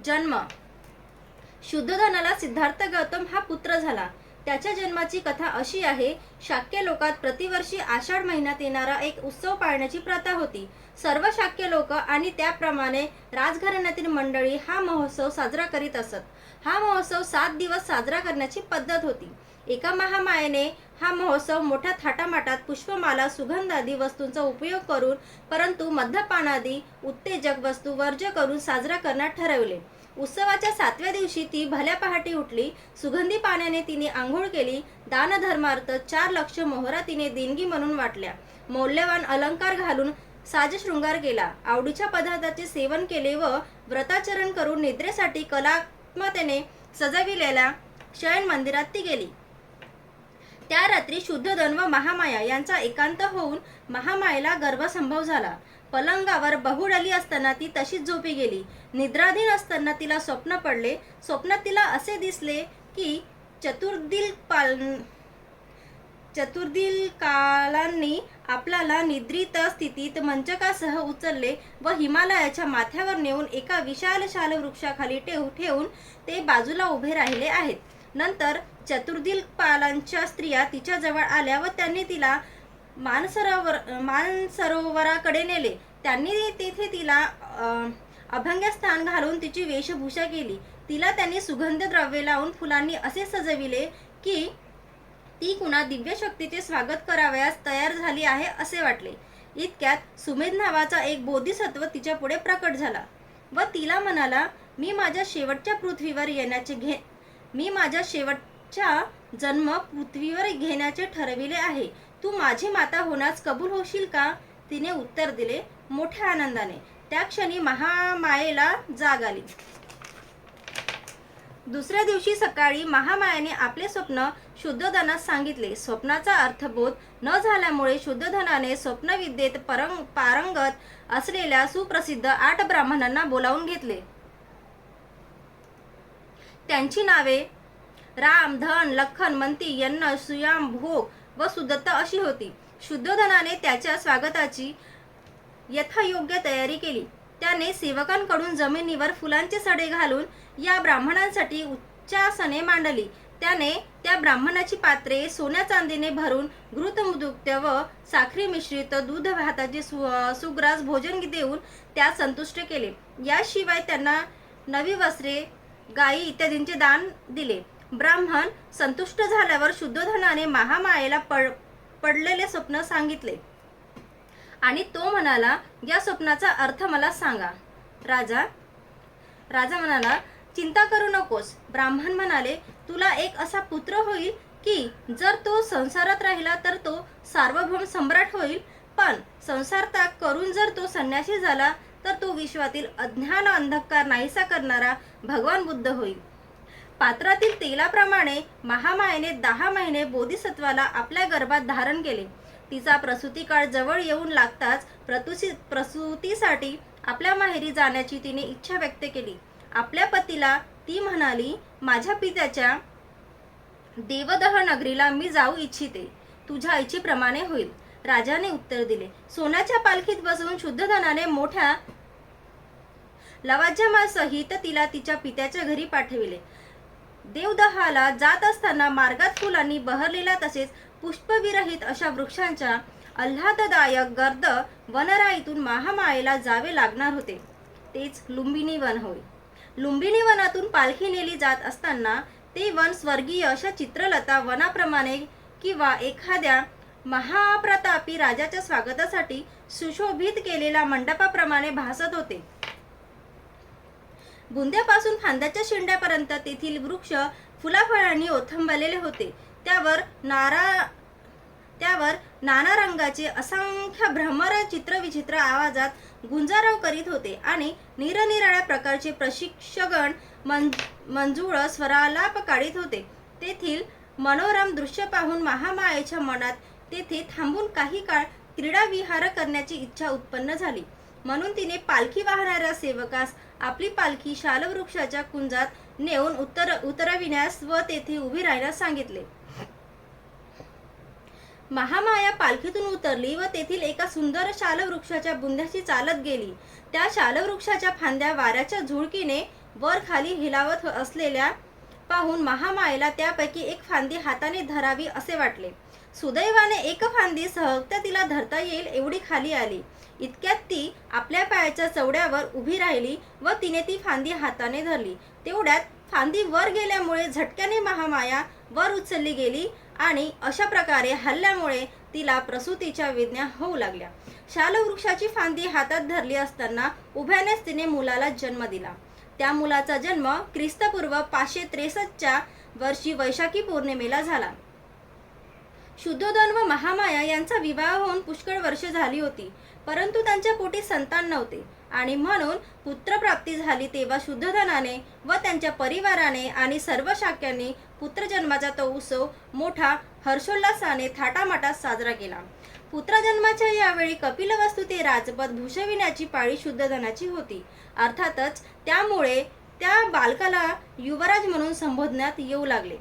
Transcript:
जन्म. शुद्धोधनाला सिद्धार्थ गौतम हा पुत्र झाला. त्याच्या जन्माची कथा अशी आहे. शाक्य लोकात प्रतिवर्षी आषाढ महिन्यात येणारा एक उत्सव पाळण्याची प्रथा होती. सर्व शाक्य लोक आणि त्याप्रमाणे राजघराण्यातील मंडळी हा महोत्सव साजरा करीत असत. हा महोत्सव 7 दिवस साजरा करण्याची पद्धत होती. एका महामायेने हा महोत्सव मोठ्या थाटामाटात पुष्पमाला सुगंधादी वस्तूंचा उपयोग करून, परंतु मद्यपानादी उत्तेजक वस्तू वर्ज्य करून साजरा करण्यात ठरवले. उत्सवाच्या 7व्या दिवशी ती भल्या पहाटे उठली. सुगंधी पाण्याने तिने आंघोळ केली. दानधर्मार्थ 4 लक्ष मोहरा तिने देणगी म्हणून वाटल्या. मौल्यवान अलंकार घालून साजशृंगार केला. आवडीच्या पदार्थाचे सेवन केले व व्रताचरण करून निद्रेसाठी कलात्मतेने सजविलेल्या शयन मंदिरात ती गेली. त्या रात्री शुद्धोधन व महामाया यांचा एकांत होऊन महामायेला गर्भसंभव झाला. पलंगावर बहुडली असताना ती तशीच झोपी गेली. निद्राधीन असताना तिला स्वप्न पडले. स्वप्नात तिला असे दिसले की चतुर्दिकालांनी आपल्याला निद्रित स्थितीत मंचकासह उचलले व हिमालयाच्या माथ्यावर नेऊन एका विशाल शाल वृक्षाखाली ठेवून ते बाजूला उभे राहिले आहेत. नंतर चतुर्दिक्पालांच्या स्त्रिया तिच्या जवळ आल्या व त्यांनी तिला मानसरोवराकडे नेले. त्यांनी तेथे तिला अभंगस्थान घालून तिची वेशभूषा केली. तिला त्यांनी सुगंध द्रव्ये लावून फुलांनी असे सजविले की ती कुणा दिव्य शक्तीचे स्वागत करावयास तयार झाली आहे असे वाटले. इतक्यात सुमेध नावाचा एक बोधिसत्व तिच्या पुढे प्रकट झाला व तिला म्हणाला, मी माझ्या शेवटच्या जन्म पृथ्वीवर घेण्याचे ठरविले आहे. तू माझी माता होण्यास कबूल होशील का? तिने उत्तर दिले, मोठ्या आनंदाने. त्या क्षणी महामायेला जाग आली. दुसऱ्या दिवशी सकाळी महामायाने आपले स्वप्न शुद्धोधनास सांगितले. स्वप्नाचा अर्थबोध न झाल्यामुळे शुद्धोधनाने स्वप्नविद्येत पारंगत असलेल्या सुप्रसिद्ध 8 ब्राह्मणांना बोलावून घेतले. त्यांची नावे राम, धन, लखन, मंती, यन्न, सुयाम, भोग व सुदत्त अशी होती. शुद्धोधनाने त्याच्या स्वागताची यथायोग्य तयारी केली. त्याने सेवकांकडून जमिनीवर फुलांचे सडे घालून या ब्राह्मणांसाठी उच्चासने मांडली. त्याने त्या ब्राह्मणाची पात्रे सोन्या चांदीने भरून घृतमुक्त व साखरी मिश्रित दूध भाताचे सुग्रास भोजन देऊन त्या संतुष्ट केले. याशिवाय त्यांना नवी वस्त्रे, गायी इत्यादींचे दान दिले. ब्राह्मण संतुष्ट झाल्यावर शुद्धोधनाने महामायेला पडलेले स्वप्न सांगितले आणि तो म्हणाला, या स्वप्नाचा अर्थ मला सांगा. राजा म्हणाला, चिंता करू नकोस. ब्राह्मण म्हणाले, तुला एक असा पुत्र होईल की जर तो संसारात राहिला तर तो सार्वभौम सम्राट होईल, पण संसार त्याग करून जर तो संन्यासी झाला तर तो विश्वातील अज्ञान अंधकार नाहीसा करणारा भगवान बुद्ध होईल. पात्रातील तेलाप्रमाणे महामायेने 10 महिने बोधिसत्वाला आपल्या गर्भात धारण केले. तिचा प्रसूती काळ जवळ येऊन लागताच प्रसूतीसाठी आपल्या माहेरी जाण्याची तिने इच्छा व्यक्त केली. आपल्या पतीला ती म्हणाली, माझ्या पित्याच्या देवदह नगरीला मी जाऊ इच्छिते. तुझ्या इच्छेप्रमाणे होईल. राजाने उत्तर दिले. सोन्याच्या पालखीत बसून शुद्धोधनाने मोठ्या लवाजमासहित तिला तिच्या पित्याच्या घरी पाठविले. देवदहाला जात असताना मार्गात फुलांनी बहरलेला तसेच पुष्पविरहित अशा वृक्षांच्या आल्हाददायक गर्द वनराईतून महामायेला जावे लागणार होते. तेच लुंबिनी वन होय. लुंबिनी वनातून पालखी नेली जात असताना ते वन स्वर्गीय अशा चित्रलता वनाप्रमाणे किंवा एखाद्या महाप्रतापी राजाच्या स्वागतासाठी सुशोभित केलेल्या मंडपाप्रमाणे भासत होते. बुंद्यापासून फांद्याच्या शेंड्यापर्यंत तेथील वृक्ष फुलाफळांनी ओथंबलेले होते. त्यावर नाना रंगाचे असंख्य भ्रमर चित्रविचित्र आवाजात गुंजारव करीत होते आणि निरनिराळ्या प्रकारचे प्रशिक्षगण मंजूळ स्वरालाप काढीत होते. तेथील मनोरम दृश्य पाहून महामायेच्या मनात तेथे थांबून काही काळ क्रीडाविहार करण्याची इच्छा उत्पन्न झाली. म्हणून तिने पालखी वाहणाऱ्या सेवकास आपली पालखी शालवृक्षाच्या कुंजात नेऊन उतरविण्यास व तेथे उभी राहण्यास सांगितले. महामाया पालखीतून उतरली व तेथील एका सुंदर शालवृक्षाच्या बुंध्याशी चालत गेली. त्या शालवृक्षाच्या फांद्या वाऱ्याच्या झुळकीने वर खाली हिलावत असलेल्या पाहून महामायेला त्यापैकी एक फांदी हाताने धरावी असे वाटले. सुदैवाने एक फांदी सहजता तिला धरता येईल एवढी खाली आली. इतक्यात ती आपल्या पायाच्या चवड्यावर उभी राहिली व तिने ती फांदी हाताने धरली. तेवढ्यात फांदी वर गेल्यामुळे झटक्याने महामाया वर उचलली गेली आणि अशा प्रकारे हल्ल्यामुळे तिला प्रसूतीच्या वेदना होऊ लागल्या. शालवृक्षाची फांदी हातात धरली असताना उभ्यानेच तिने मुलाला जन्म दिला. त्या मुलाचा जन्म ख्रिस्तपूर्व 563 वर्षी वैशाखी पौर्णिमेला झाला. शुद्धोधन व महामाया यांचा विवाह होऊन पुष्कळ वर्ष झाली होती, परंतु त्यांच्या पोटी संतान नव्हते आणि म्हणून पुत्रप्राप्ती झाली. तेव्हा शुद्धोधनाने व त्यांच्या परिवाराने आणि सर्व शाक्यांनी पुत्रजन्माचा तो उत्सव मोठा हर्षोल्लासाने थाटामाटात साजरा केला. पुत्रजन्माच्या यावेळी कपिलवस्तू ते राजपद भूषविण्याची पाळी शुद्धोधनाची होती. अर्थातच त्यामुळे त्या बालकाला युवराज म्हणून संबोधण्यात येऊ लागले.